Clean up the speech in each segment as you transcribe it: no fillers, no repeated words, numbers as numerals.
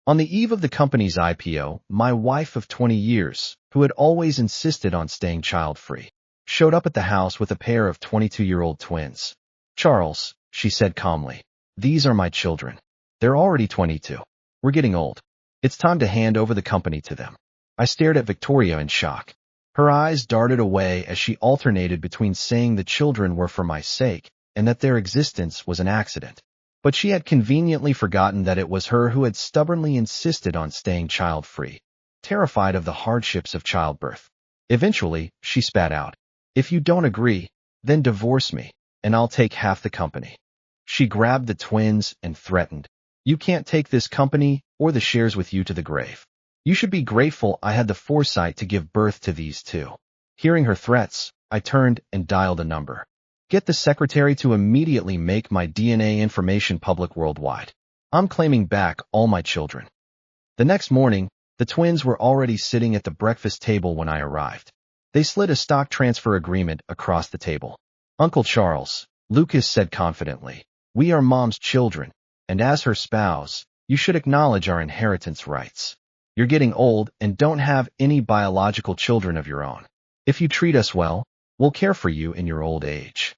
On the eve of the company's IPO, my wife of 20 years, who had always insisted on staying child-free, showed up at the house with a pair of 22-year-old twins. "Charles," she said calmly, "these are my children. They're already 22. We're getting old. It's time to hand over the company to them." I stared at Victoria in shock. Her eyes darted away as she alternated between saying the children were for my sake and that their existence was an accident. But she had conveniently forgotten that it was her who had stubbornly insisted on staying child-free, terrified of the hardships of childbirth. Eventually, she spat out, "If you don't agree, then divorce me, and I'll take half the company." She grabbed the twins and threatened, "You can't take this company or the shares with you to the grave. You should be grateful I had the foresight to give birth to these two." Hearing her threats, I turned and dialed a number. "Get the secretary to immediately make my DNA information public worldwide. I'm claiming back all my children." The next morning, the twins were already sitting at the breakfast table when I arrived. They slid a stock transfer agreement across the table. "Uncle Charles," Lucas said confidently, "we are Mom's children, and as her spouse, you should acknowledge our inheritance rights. You're getting old and don't have any biological children of your own. If you treat us well, we'll care for you in your old age."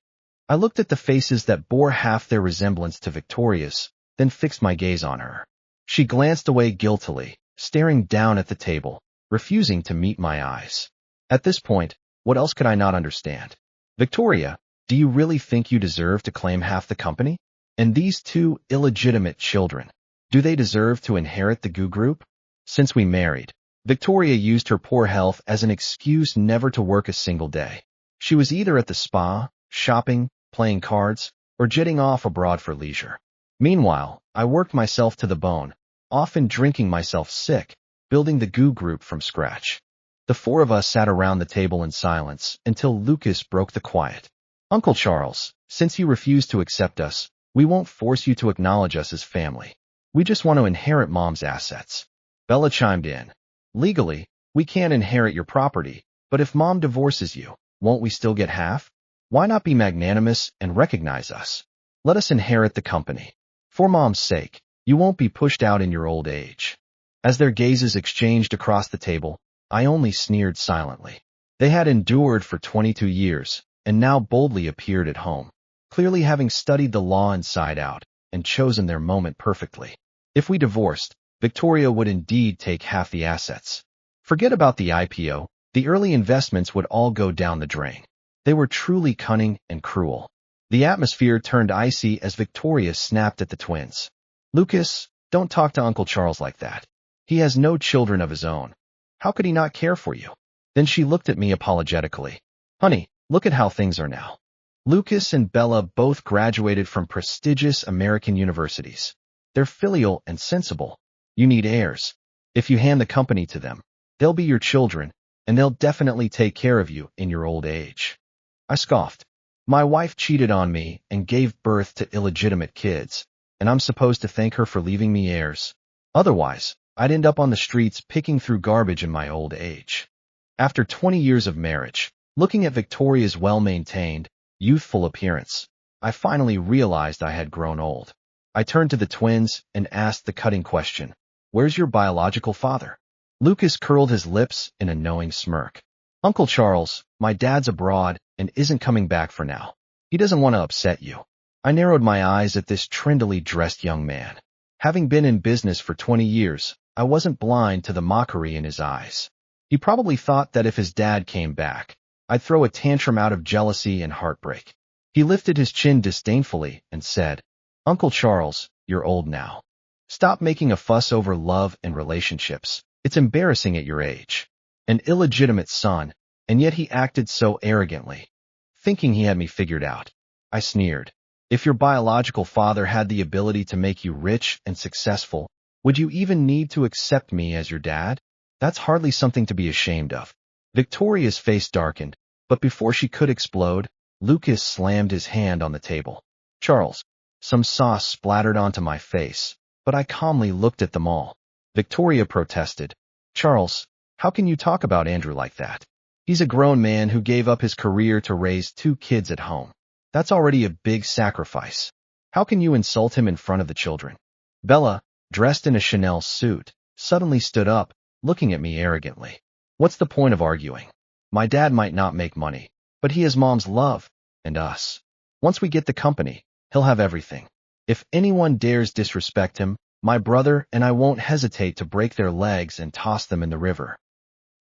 I looked at the faces that bore half their resemblance to Victoria's, then fixed my gaze on her. She glanced away guiltily, staring down at the table, refusing to meet my eyes. At this point, what else could I not understand? "Victoria, do you really think you deserve to claim half the company? And these two illegitimate children, do they deserve to inherit the Goo Group?" Since we married, Victoria used her poor health as an excuse never to work a single day. She was either at the spa, shopping, playing cards, or jetting off abroad for leisure. Meanwhile, I worked myself to the bone, often drinking myself sick, building the Goo Group from scratch. The four of us sat around the table in silence until Lucas broke the quiet. "Uncle Charles, since you refuse to accept us, we won't force you to acknowledge us as family. We just want to inherit Mom's assets." Bella chimed in. "Legally, we can't inherit your property, but if Mom divorces you, won't we still get half? Why not be magnanimous and recognize us? Let us inherit the company. For Mom's sake, you won't be pushed out in your old age." As their gazes exchanged across the table, I only sneered silently. They had endured for 22 years, and now boldly appeared at home, clearly having studied the law inside out and chosen their moment perfectly. If we divorced, Victoria would indeed take half the assets. Forget about the IPO, the early investments would all go down the drain. They were truly cunning and cruel. The atmosphere turned icy as Victoria snapped at the twins. "Lucas, don't talk to Uncle Charles like that. He has no children of his own. How could he not care for you?" Then she looked at me apologetically. "Honey, look at how things are now. Lucas and Bella both graduated from prestigious American universities. They're filial and sensible. You need heirs. If you hand the company to them, they'll be your children, and they'll definitely take care of you in your old age." I scoffed. My wife cheated on me and gave birth to illegitimate kids, and I'm supposed to thank her for leaving me heirs. Otherwise, I'd end up on the streets picking through garbage in my old age. After 20 years of marriage, looking at Victoria's well-maintained, youthful appearance, I finally realized I had grown old. I turned to the twins and asked the cutting question, "Where's your biological father?" Lucas curled his lips in a knowing smirk. "Uncle Charles, my dad's abroad and isn't coming back for now. He doesn't want to upset you." I narrowed my eyes at this trendily dressed young man. Having been in business for 20 years, I wasn't blind to the mockery in his eyes. He probably thought that if his dad came back, I'd throw a tantrum out of jealousy and heartbreak. He lifted his chin disdainfully and said, "Uncle Charles, you're old now. Stop making a fuss over love and relationships. It's embarrassing at your age. An illegitimate son, and yet he acted so arrogantly, thinking he had me figured out." I sneered. "If your biological father had the ability to make you rich and successful, would you even need to accept me as your dad? That's hardly something to be ashamed of." Victoria's face darkened, but before she could explode, Lucas slammed his hand on the table. "Charles." Some sauce splattered onto my face, but I calmly looked at them all. Victoria protested. "Charles, how can you talk about Andrew like that? He's a grown man who gave up his career to raise 2 kids at home. That's already a big sacrifice. How can you insult him in front of the children?" "Bella, dressed in a Chanel suit, suddenly stood up, looking at me arrogantly. What's the point of arguing? My dad might not make money, but he has Mom's love, and us. Once we get the company, he'll have everything. If anyone dares disrespect him, my brother and I won't hesitate to break their legs and toss them in the river.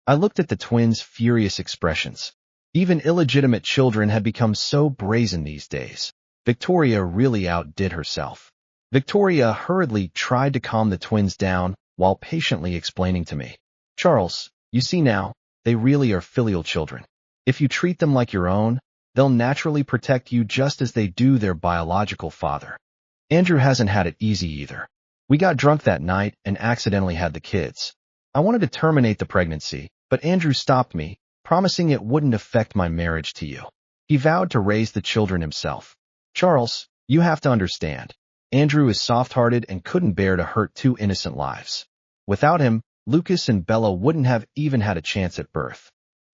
I looked at the twins' furious expressions. Even illegitimate children had become so brazen these days. Victoria really outdid herself. Victoria hurriedly tried to calm the twins down while patiently explaining to me. Charles, you see now, they really are filial children. If you treat them like your own, they'll naturally protect you just as they do their biological father. Andrew hasn't had it easy either. We got drunk that night and accidentally had the kids. I wanted to terminate the pregnancy, but Andrew stopped me, promising it wouldn't affect my marriage to you. He vowed to raise the children himself. Charles, you have to understand. Andrew is soft-hearted and couldn't bear to hurt two innocent lives. Without him, Lucas and Bella wouldn't have even had a chance at birth.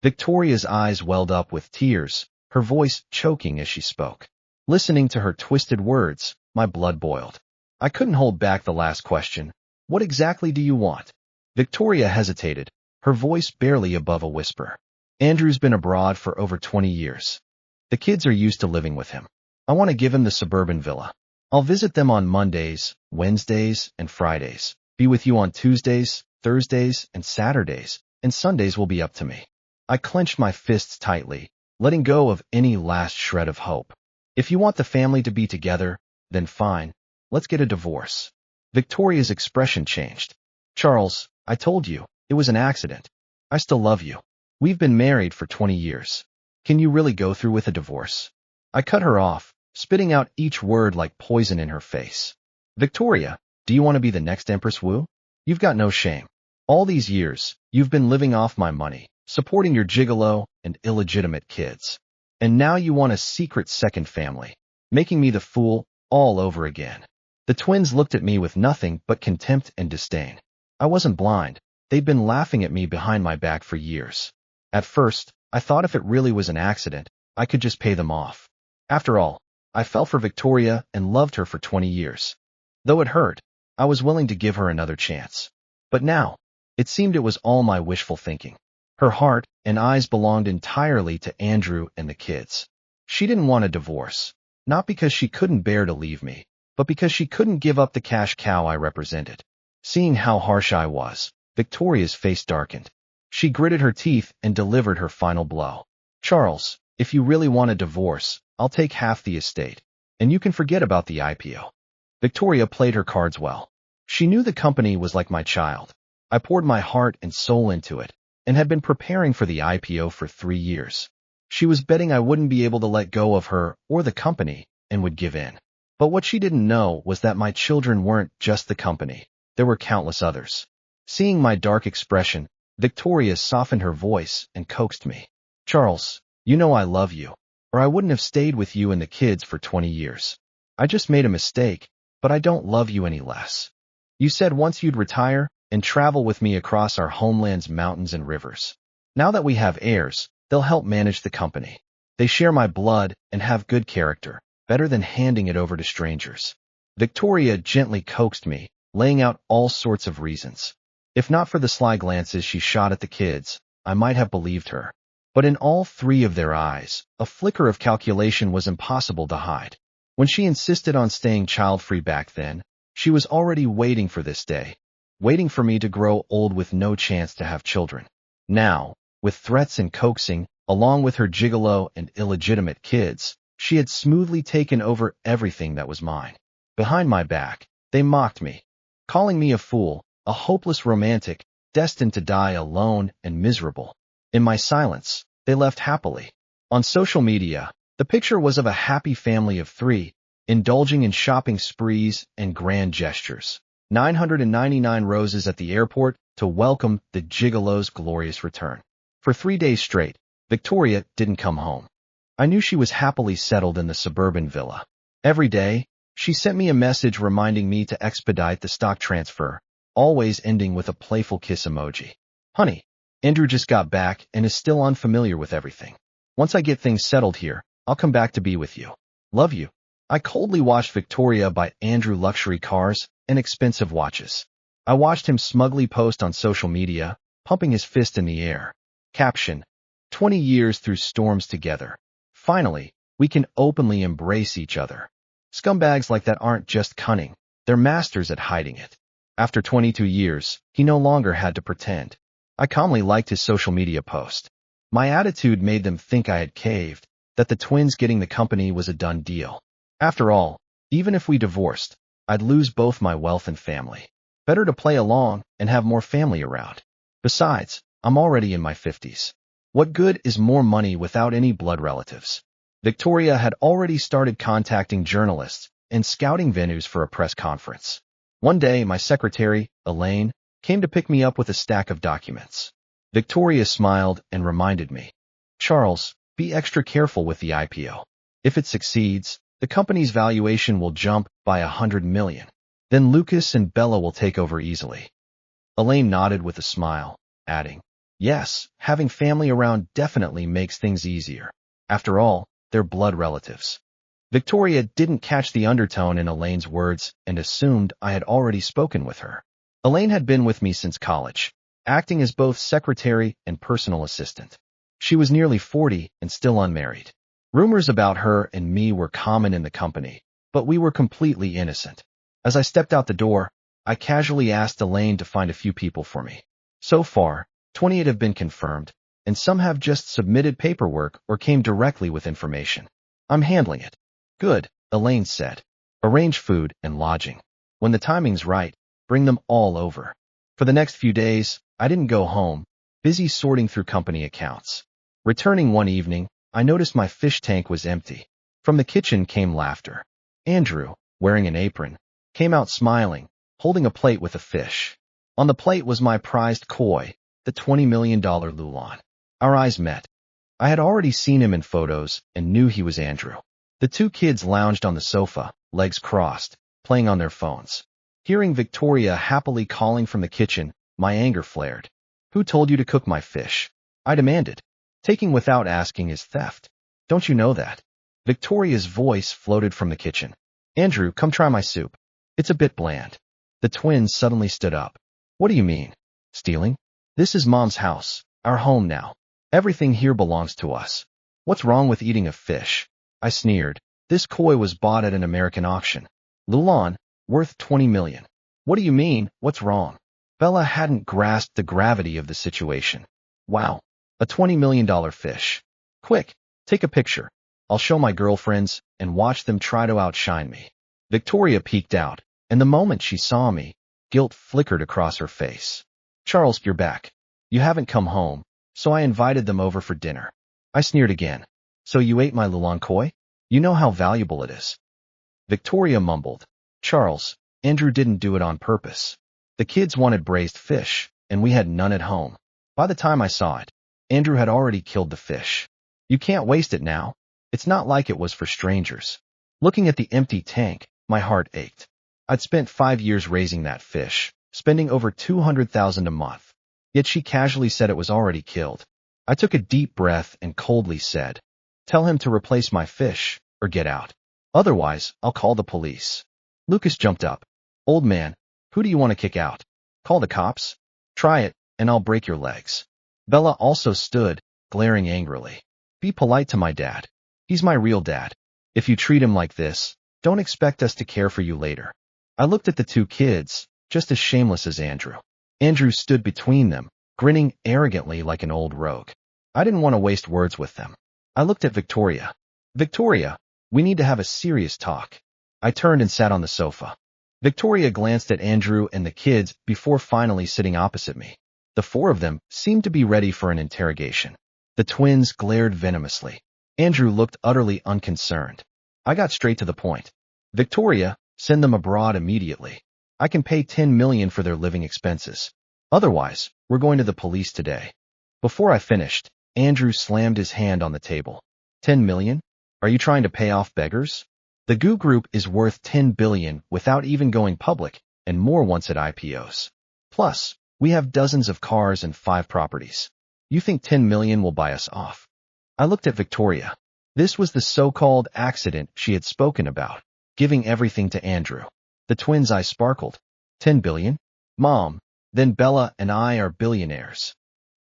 Victoria's eyes welled up with tears, her voice choking as she spoke. Listening to her twisted words, my blood boiled. I couldn't hold back the last question. What exactly do you want? Victoria hesitated, her voice barely above a whisper. Andrew's been abroad for over 20 years. The kids are used to living with him. I want to give him the suburban villa. I'll visit them on Mondays, Wednesdays, and Fridays, be with you on Tuesdays, Thursdays, and Saturdays, and Sundays will be up to me. I clenched my fists tightly, letting go of any last shred of hope. If you want the family to be together, then fine, let's get a divorce. Victoria's expression changed. Charles, I told you, it was an accident. I still love you. We've been married for 20 years. Can you really go through with a divorce? I cut her off, spitting out each word like poison in her face. Victoria, do you want to be the next Empress Wu? You've got no shame. All these years, you've been living off my money, supporting your gigolo and illegitimate kids. And now you want a secret second family, making me the fool all over again. The twins looked at me with nothing but contempt and disdain. I wasn't blind. They'd been laughing at me behind my back for years. At first, I thought if it really was an accident, I could just pay them off. After all, I fell for Victoria and loved her for 20 years. Though it hurt, I was willing to give her another chance. But now, it seemed it was all my wishful thinking. Her heart and eyes belonged entirely to Andrew and the kids. She didn't want a divorce, not because she couldn't bear to leave me, but because she couldn't give up the cash cow I represented. Seeing how harsh I was, Victoria's face darkened. She gritted her teeth and delivered her final blow. Charles, if you really want a divorce, I'll take half the estate, and you can forget about the IPO. Victoria played her cards well. She knew the company was like my child. I poured my heart and soul into it, and had been preparing for the IPO for 3 years. She was betting I wouldn't be able to let go of her or the company and would give in. But what she didn't know was that my children weren't just the company. There were countless others. Seeing my dark expression, Victoria softened her voice and coaxed me. Charles, you know I love you, or I wouldn't have stayed with you and the kids for 20 years. I just made a mistake, but I don't love you any less. You said once you'd retire and travel with me across our homeland's mountains and rivers. Now that we have heirs, they'll help manage the company. They share my blood and have good character, better than handing it over to strangers. Victoria gently coaxed me, laying out all sorts of reasons. If not for the sly glances she shot at the kids, I might have believed her. But in all 3 of their eyes, a flicker of calculation was impossible to hide. When she insisted on staying child-free back then, she was already waiting for this day, waiting for me to grow old with no chance to have children. Now, with threats and coaxing, along with her gigolo and illegitimate kids, she had smoothly taken over everything that was mine. Behind my back, they mocked me, calling me a fool, a hopeless romantic, destined to die alone and miserable. In my silence, they left happily. On social media, the picture was of a happy family of 3, indulging in shopping sprees and grand gestures. 999 roses at the airport to welcome the gigolo's glorious return. For 3 days straight, Victoria didn't come home. I knew she was happily settled in the suburban villa. Every day, she sent me a message reminding me to expedite the stock transfer, always ending with a playful kiss emoji. Honey, Andrew just got back and is still unfamiliar with everything. Once I get things settled here, I'll come back to be with you. Love you. I coldly watched Victoria buy Andrew luxury cars, and expensive watches. I watched him smugly post on social media, pumping his fist in the air. Caption: 20 years through storms together. Finally, we can openly embrace each other. Scumbags like that aren't just cunning, they're masters at hiding it. After 22 years, he no longer had to pretend. I calmly liked his social media post. My attitude made them think I had caved, that the twins getting the company was a done deal. After all, even if we divorced, I'd lose both my wealth and family. Better to play along and have more family around. Besides, I'm already in my 50s. What good is more money without any blood relatives? Victoria had already started contacting journalists and scouting venues for a press conference. One day, my secretary, Elaine, came to pick me up with a stack of documents. Victoria smiled and reminded me, "Charles, be extra careful with the IPO. If it succeeds, the company's valuation will jump by $100 million. Then Lucas and Bella will take over easily." Elaine nodded with a smile, adding, "Yes, having family around definitely makes things easier. After all, they're blood relatives." Victoria didn't catch the undertone in Elaine's words and assumed I had already spoken with her. Elaine had been with me since college, acting as both secretary and personal assistant. She was nearly 40 and still unmarried. Rumors about her and me were common in the company, but we were completely innocent. As I stepped out the door, I casually asked Elaine to find a few people for me. So far, 28 have been confirmed, and some have just submitted paperwork or came directly with information. I'm handling it. Good, Elaine said. Arrange food and lodging. When the timing's right, bring them all over. For the next few days, I didn't go home, busy sorting through company accounts. Returning one evening, I noticed my fish tank was empty. From the kitchen came laughter. Andrew, wearing an apron, came out smiling, holding a plate with a fish. On the plate was my prized koi, the $20 million Lulon. Our eyes met. I had already seen him in photos and knew he was Andrew. The two kids lounged on the sofa, legs crossed, playing on their phones. Hearing Victoria happily calling from the kitchen, my anger flared. "Who told you to cook my fish?" I demanded. "Taking without asking is theft. Don't you know that?" Victoria's voice floated from the kitchen. "Andrew, come try my soup. It's a bit bland." The twins suddenly stood up. "What do you mean? Stealing? This is Mom's house, our home now. Everything here belongs to us. What's wrong with eating a fish?" I sneered. "This koi was bought at an American auction. Lulon, worth $20 million. What do you mean, what's wrong?" Bella hadn't grasped the gravity of the situation. "Wow, a $20 million fish. Quick, take a picture. I'll show my girlfriends and watch them try to outshine me." Victoria peeked out, and the moment she saw me, guilt flickered across her face. "Charles, you're back. You haven't come home, so I invited them over for dinner." I sneered again. "So you ate my Lulon koi? You know how valuable it is." Victoria mumbled, "Charles, Andrew didn't do it on purpose. The kids wanted braised fish, and we had none at home. By the time I saw it, Andrew had already killed the fish. You can't waste it now. It's not like it was for strangers." Looking at the empty tank, my heart ached. I'd spent 5 years raising that fish, spending over $200,000 a month. Yet she casually said it was already killed. I took a deep breath and coldly said, "Tell him to replace my fish, or get out. Otherwise, I'll call the police." Lucas jumped up. "Old man, who do you want to kick out? Call the cops? Try it, and I'll break your legs." Bella also stood, glaring angrily. "Be polite to my dad. He's my real dad. If you treat him like this, don't expect us to care for you later." I looked at the two kids, just as shameless as Andrew. Andrew stood between them, grinning arrogantly like an old rogue. I didn't want to waste words with them. I looked at Victoria. "Victoria, we need to have a serious talk." I turned and sat on the sofa. Victoria glanced at Andrew and the kids before finally sitting opposite me. The four of them seemed to be ready for an interrogation. The twins glared venomously. Andrew looked utterly unconcerned. I got straight to the point. "Victoria, send them abroad immediately. I can pay $10 million for their living expenses. Otherwise, we're going to the police today." Before I finished, Andrew slammed his hand on the table. $10 million? Are you trying to pay off beggars? The Goo Group is worth $10 billion without even going public, and more once it IPOs. Plus, we have dozens of cars and 5 properties. You think $10 million will buy us off? I looked at Victoria. This was the so-called accident she had spoken about, giving everything to Andrew. The twins' eyes sparkled. 10 billion? Mom, then Bella and I are billionaires.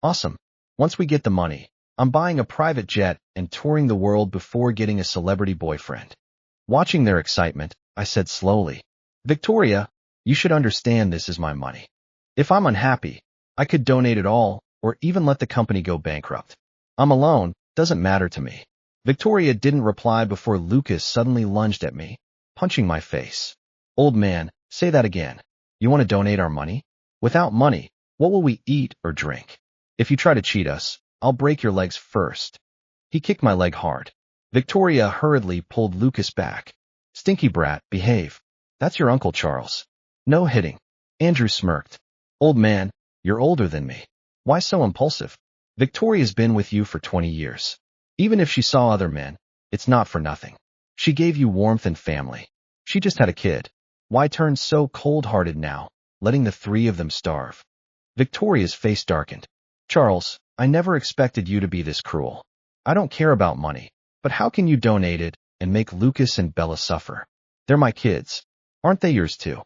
Awesome. Once we get the money, I'm buying a private jet and touring the world before getting a celebrity boyfriend. Watching their excitement, I said slowly, Victoria, you should understand this is my money. If I'm unhappy, I could donate it all, or even let the company go bankrupt. I'm alone, doesn't matter to me. Victoria didn't reply before Lucas suddenly lunged at me, punching my face. Old man, say that again. You want to donate our money? Without money, what will we eat or drink? If you try to cheat us, I'll break your legs first. He kicked my leg hard. Victoria hurriedly pulled Lucas back. Stinky brat, behave. That's your Uncle Charles. No hitting. Andrew smirked. Old man, you're older than me. Why so impulsive? Victoria's been with you for 20 years. Even if she saw other men, it's not for nothing. She gave you warmth and family. She just had a kid. Why turn so cold-hearted now, letting the three of them starve? Victoria's face darkened. Charles, I never expected you to be this cruel. I don't care about money, but how can you donate it and make Lucas and Bella suffer? They're my kids. Aren't they yours too?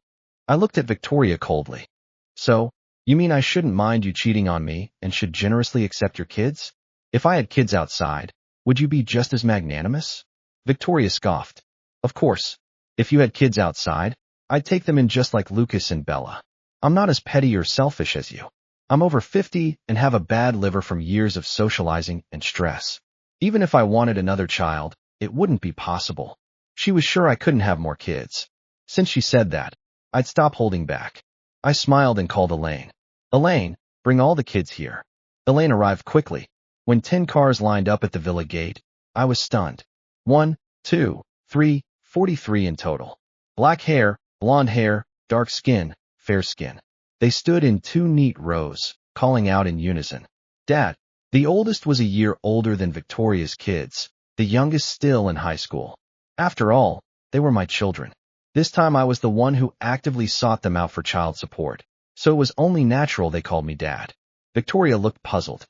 I looked at Victoria coldly. So, you mean I shouldn't mind you cheating on me and should generously accept your kids? If I had kids outside, would you be just as magnanimous? Victoria scoffed. Of course. If you had kids outside, I'd take them in just like Lucas and Bella. I'm not as petty or selfish as you. I'm over 50 and have a bad liver from years of socializing and stress. Even if I wanted another child, it wouldn't be possible. She was sure I couldn't have more kids. Since she said that, I'd stop holding back. I smiled and called Elaine. Elaine, bring all the kids here. Elaine arrived quickly. When 10 cars lined up at the villa gate, I was stunned. 1, 2, 3, 43 in total. Black hair, blonde hair, dark skin, fair skin. They stood in 2 neat rows, calling out in unison. Dad. The oldest was a year older than Victoria's kids, the youngest still in high school. After all, they were my children. This time I was the one who actively sought them out for child support, so it was only natural they called me Dad. Victoria looked puzzled.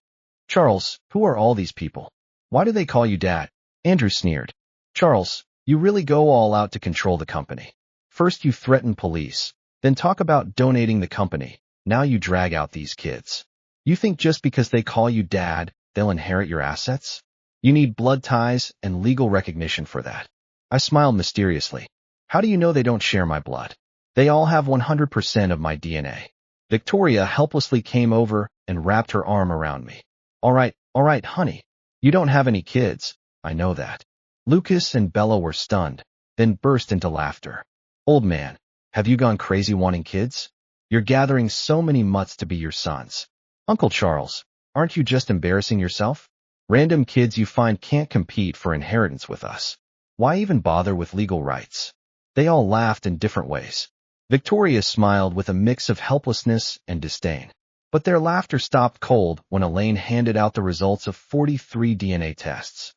Charles, who are all these people? Why do they call you Dad? Andrew sneered. Charles, you really go all out to control the company. First you threaten police, then talk about donating the company. Now you drag out these kids. You think just because they call you Dad, they'll inherit your assets? You need blood ties and legal recognition for that. I smiled mysteriously. How do you know they don't share my blood? They all have 100% of my DNA. Victoria helplessly came over and wrapped her arm around me. All right, honey. You don't have any kids. I know that. Lucas and Bella were stunned, then burst into laughter. Old man, have you gone crazy wanting kids? You're gathering so many mutts to be your sons. Uncle Charles, aren't you just embarrassing yourself? Random kids you find can't compete for inheritance with us. Why even bother with legal rights? They all laughed in different ways. Victoria smiled with a mix of helplessness and disdain. But their laughter stopped cold when Elaine handed out the results of 43 DNA tests.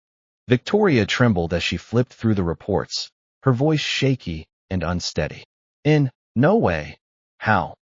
Victoria trembled as she flipped through the reports, her voice shaky and unsteady. In no way. How?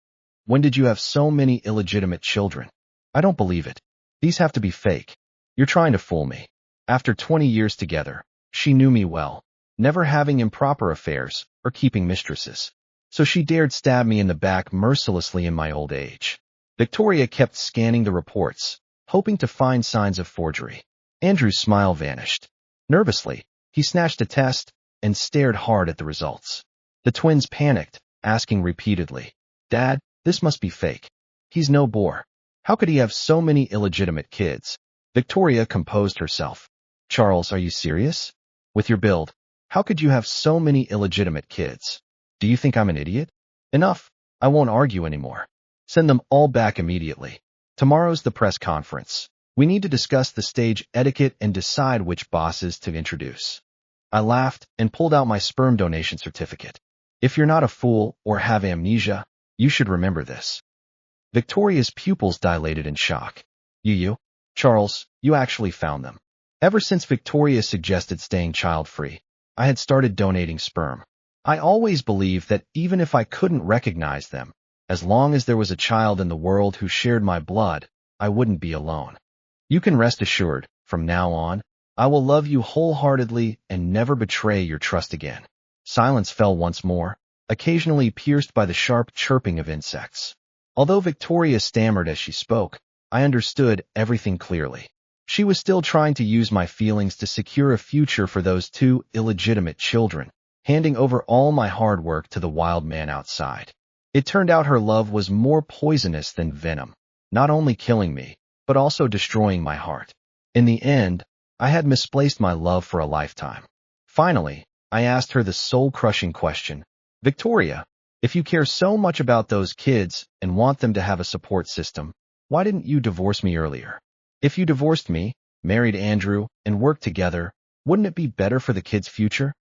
When did you have so many illegitimate children? I don't believe it. These have to be fake. You're trying to fool me. After 20 years together, she knew me well, never having improper affairs or keeping mistresses. So she dared stab me in the back mercilessly in my old age. Victoria kept scanning the reports, hoping to find signs of forgery. Andrew's smile vanished. Nervously, he snatched a test and stared hard at the results. The twins panicked, asking repeatedly, Dad, this must be fake. He's no bore. How could he have so many illegitimate kids? Victoria composed herself. Charles, are you serious? With your build, how could you have so many illegitimate kids? Do you think I'm an idiot? Enough. I won't argue anymore. Send them all back immediately. Tomorrow's the press conference. We need to discuss the stage etiquette and decide which bosses to introduce. I laughed and pulled out my sperm donation certificate. If you're not a fool or have amnesia, you should remember this. Victoria's pupils dilated in shock. You? Charles, you actually found them. Ever since Victoria suggested staying child-free, I had started donating sperm. I always believed that even if I couldn't recognize them, as long as there was a child in the world who shared my blood, I wouldn't be alone. You can rest assured, from now on, I will love you wholeheartedly and never betray your trust again. Silence fell once more, occasionally pierced by the sharp chirping of insects. Although Victoria stammered as she spoke, I understood everything clearly. She was still trying to use my feelings to secure a future for those two illegitimate children, handing over all my hard work to the wild man outside. It turned out her love was more poisonous than venom, not only killing me, but also destroying my heart. In the end, I had misplaced my love for a lifetime. Finally, I asked her the soul-crushing question, Victoria, if you care so much about those kids and want them to have a support system, why didn't you divorce me earlier? If you divorced me, married Andrew, and worked together, wouldn't it be better for the kids' future?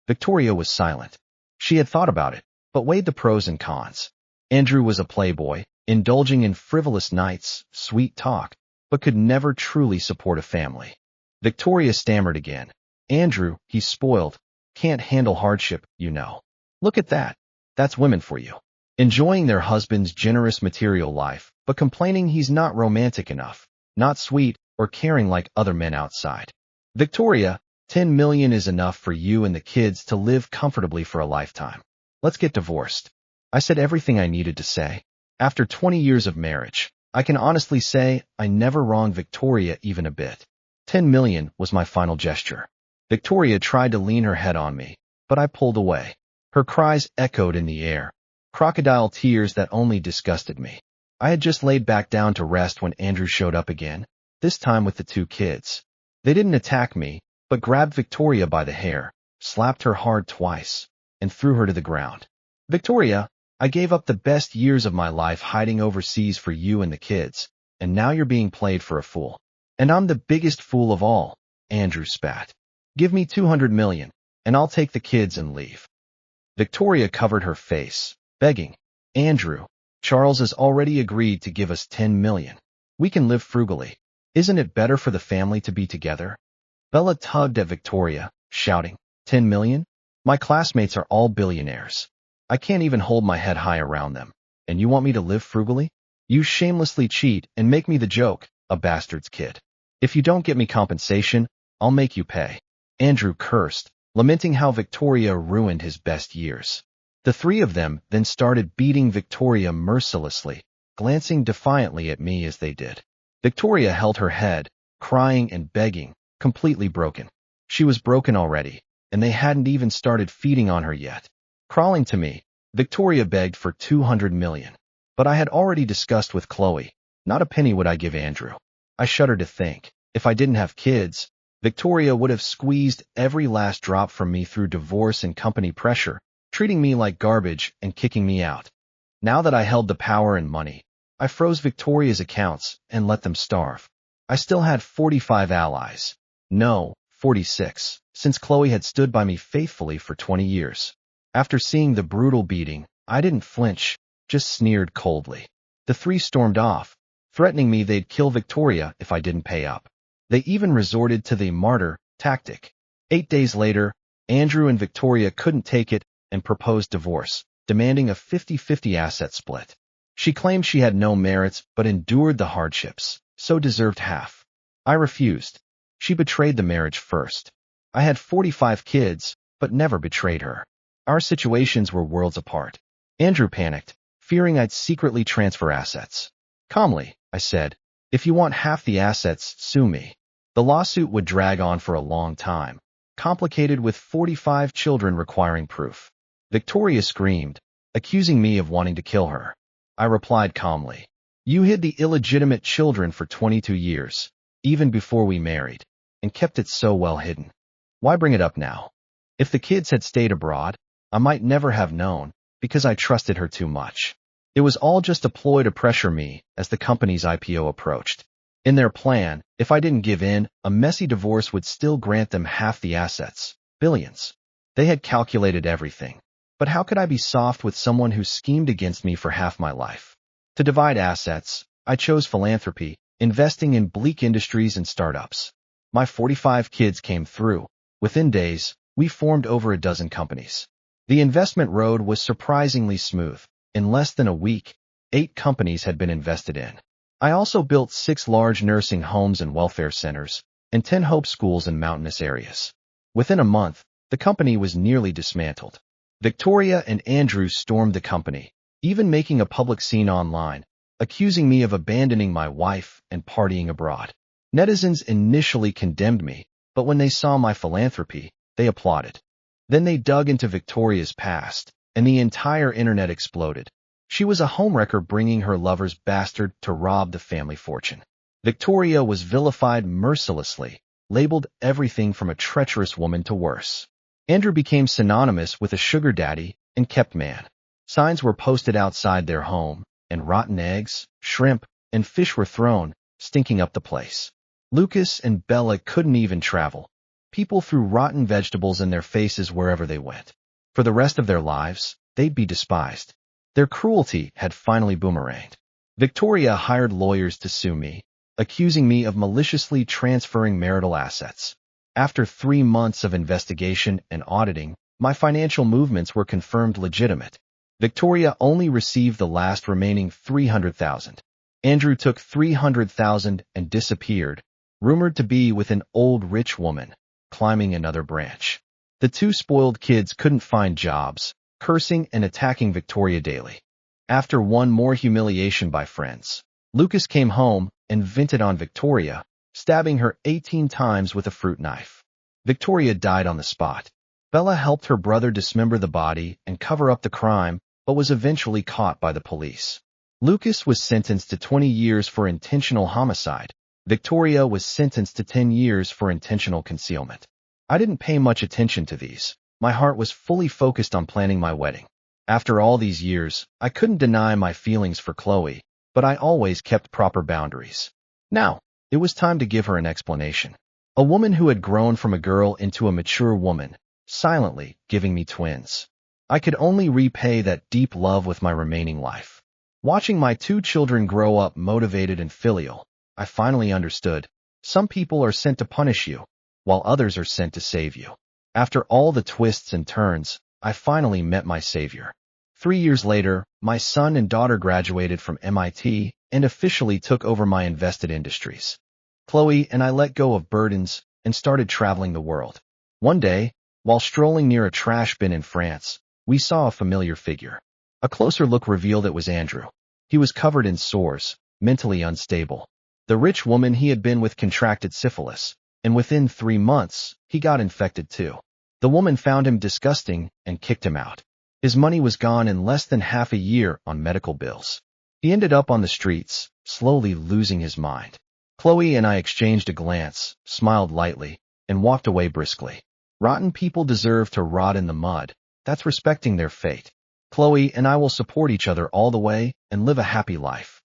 Victoria was silent. She had thought about it, but weighed the pros and cons. Andrew was a playboy, indulging in frivolous nights, sweet talk, but could never truly support a family. Victoria stammered again. Andrew, he's spoiled, can't handle hardship, you know. Look at that. That's women for you. Enjoying their husband's generous material life, but complaining he's not romantic enough, not sweet, or caring like other men outside. Victoria, 10 million is enough for you and the kids to live comfortably for a lifetime. Let's get divorced. I said everything I needed to say. After 20 years of marriage, I can honestly say I never wronged Victoria even a bit. 10 million was my final gesture. Victoria tried to lean her head on me, but I pulled away. Her cries echoed in the air, crocodile tears that only disgusted me. I had just laid back down to rest when Andrew showed up again, this time with the two kids. They didn't attack me, but grabbed Victoria by the hair, slapped her hard twice, and threw her to the ground. Victoria, I gave up the best years of my life hiding overseas for you and the kids, and now you're being played for a fool. And I'm the biggest fool of all, Andrew spat. Give me 200 million, and I'll take the kids and leave. Victoria covered her face, begging, Andrew, Charles has already agreed to give us 10 million. We can live frugally. Isn't it better for the family to be together? Bella tugged at Victoria, shouting, 10 million? My classmates are all billionaires. I can't even hold my head high around them. And you want me to live frugally? You shamelessly cheat and make me the joke, a bastard's kid. If you don't get me compensation, I'll make you pay. Andrew cursed, lamenting how Victoria ruined his best years. The three of them then started beating Victoria mercilessly, glancing defiantly at me as they did. Victoria held her head, crying and begging, completely broken. She was broken already, and they hadn't even started feeding on her yet. Crawling to me, Victoria begged for 200 million. But I had already discussed with Chloe, not a penny would I give Andrew. I shuddered to think, if I didn't have kids, Victoria would have squeezed every last drop from me through divorce and company pressure, treating me like garbage and kicking me out. Now that I held the power and money, I froze Victoria's accounts and let them starve. I still had 45 allies. No, 46, since Chloe had stood by me faithfully for 20 years. After seeing the brutal beating, I didn't flinch, just sneered coldly. The three stormed off, threatening me they'd kill Victoria if I didn't pay up. They even resorted to the martyr tactic. 8 days later, Andrew and Victoria couldn't take it and proposed divorce, demanding a 50-50 asset split. She claimed she had no merits but endured the hardships, so deserved half. I refused. She betrayed the marriage first. I had 45 kids, but never betrayed her. Our situations were worlds apart. Andrew panicked, fearing I'd secretly transfer assets. Calmly, I said, if you want half the assets, sue me. The lawsuit would drag on for a long time, complicated with 45 children requiring proof. Victoria screamed, accusing me of wanting to kill her. I replied calmly, you hid the illegitimate children for 22 years, even before we married, and kept it so well hidden. Why bring it up now? If the kids had stayed abroad, I might never have known, because I trusted her too much. It was all just a ploy to pressure me as the company's IPO approached. In their plan, if I didn't give in, a messy divorce would still grant them half the assets, billions. They had calculated everything. But how could I be soft with someone who schemed against me for half my life? To divide assets, I chose philanthropy, investing in bleak industries and startups. My 45 kids came through. Within days, we formed over a dozen companies. The investment road was surprisingly smooth. In less than a week, 8 companies had been invested in. I also built 6 large nursing homes and welfare centers, and 10 Hope schools in mountainous areas. Within a month, the company was nearly dismantled. Victoria and Andrew stormed the company, even making a public scene online, accusing me of abandoning my wife and partying abroad. Netizens initially condemned me, but when they saw my philanthropy, they applauded. Then they dug into Victoria's past, and the entire internet exploded. She was a homewrecker bringing her lover's bastard to rob the family fortune. Victoria was vilified mercilessly, labeled everything from a treacherous woman to worse. Andrew became synonymous with a sugar daddy and kept man. Signs were posted outside their home, and rotten eggs, shrimp, and fish were thrown, stinking up the place. Lucas and Bella couldn't even travel. People threw rotten vegetables in their faces wherever they went. For the rest of their lives, they'd be despised. Their cruelty had finally boomeranged. Victoria hired lawyers to sue me, accusing me of maliciously transferring marital assets. After 3 months of investigation and auditing, my financial movements were confirmed legitimate. Victoria only received the last remaining $300,000. Andrew took $300,000 and disappeared, rumored to be with an old rich woman, climbing another branch. The two spoiled kids couldn't find jobs, cursing and attacking Victoria daily. After one more humiliation by friends, Lucas came home and vented on Victoria, stabbing her 18 times with a fruit knife. Victoria died on the spot. Bella helped her brother dismember the body and cover up the crime, but was eventually caught by the police. Lucas was sentenced to 20 years for intentional homicide. Victoria was sentenced to 10 years for intentional concealment. I didn't pay much attention to these. My heart was fully focused on planning my wedding. After all these years, I couldn't deny my feelings for Chloe, but I always kept proper boundaries. Now, it was time to give her an explanation. A woman who had grown from a girl into a mature woman, silently giving me twins. I could only repay that deep love with my remaining life. Watching my 2 children grow up motivated and filial, I finally understood. Some people are sent to punish you, while others are sent to save you. After all the twists and turns, I finally met my savior. 3 years later, my son and daughter graduated from MIT and officially took over my invested industries. Chloe and I let go of burdens and started traveling the world. One day, while strolling near a trash bin in France, we saw a familiar figure. A closer look revealed it was Andrew. He was covered in sores, mentally unstable. The rich woman he had been with contracted syphilis, and within 3 months, he got infected too. The woman found him disgusting and kicked him out. His money was gone in less than half a year on medical bills. He ended up on the streets, slowly losing his mind. Chloe and I exchanged a glance, smiled lightly, and walked away briskly. Rotten people deserve to rot in the mud. That's respecting their fate. Chloe and I will support each other all the way and live a happy life.